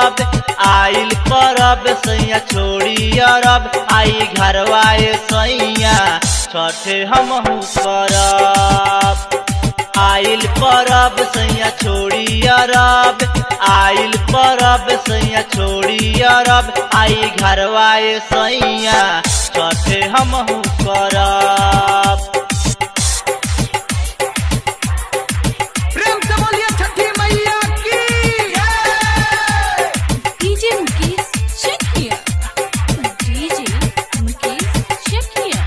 करब आइल परब सैया छोड़ी अरब आई घरवाए सैया छठ हमहू करब आइल परब सैया छोड़ी अरब आइल परब सैया छोड़ी अरब आई घरवाए सैया छठ हमहू करब। प्रेम से बोलिए छठी मैया की। DJ Mukesh शेखिया, DJ Mukesh शेखिया।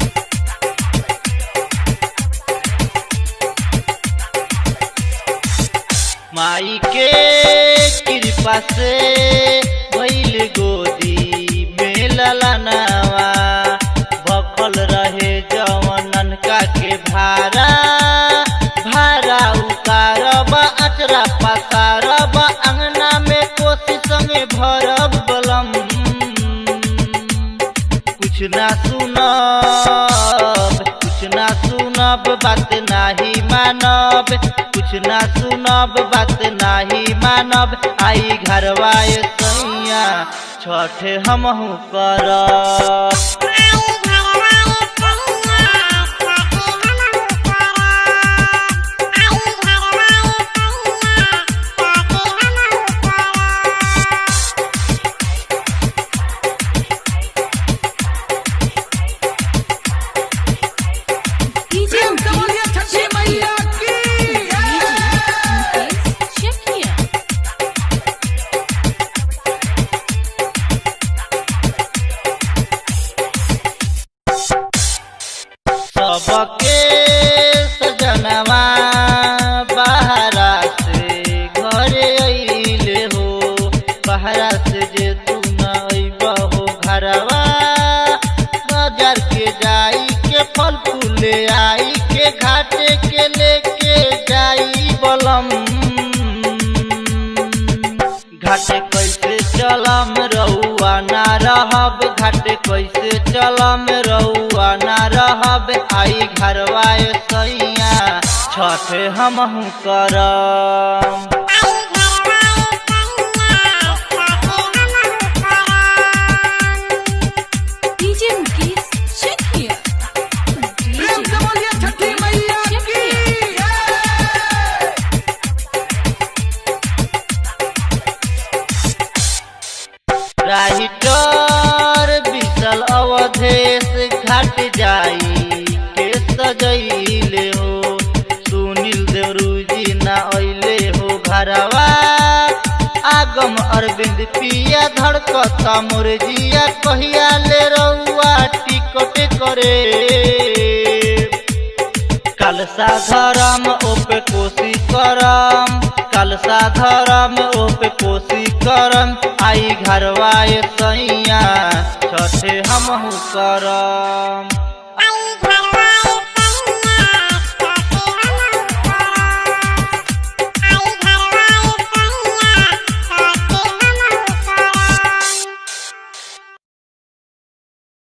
माई के कृपा से भइल गोदी में ललनावा भखल रहे जवनन का के भारा भारा उतारब अचरा पसारब अंगना में कोसी संगे भरब बलम कुछ ना सुनब बात नाही मानब कुछ ना सुनब बात नाही मानब आई घरवाए सैया छठ हमहू करब। प्रेम से बोलिए छठी मैया की। सबके सजनवा बहरा से घरे अइले हो बहरा से जे तू न अइबहो घरवा बाजार के जाई के फल फूल आई के घाटे के लेके जाई बलम घाटे कैसे चलम रउआ ना रहब घाटे कैसे चलम रउआ ना रहब आई घरवाए सैया छठ हमहू करब। डीजे मुकेश शेखिया, प्रेम से बोलिए छठी मैया की। राइटर विशल अवधेश घाट जाई के सजैले हो सुनील देवरू जी ना अइले हो घरवा आगम अरविंद पिया धड़कता मोर जिया कहिया ले रउआ टिकट करे कलसा धरम ओपे कोसी करम कलसा धरम ओपे कोसी करम आई घरवाए सैया छठ हमहू करम।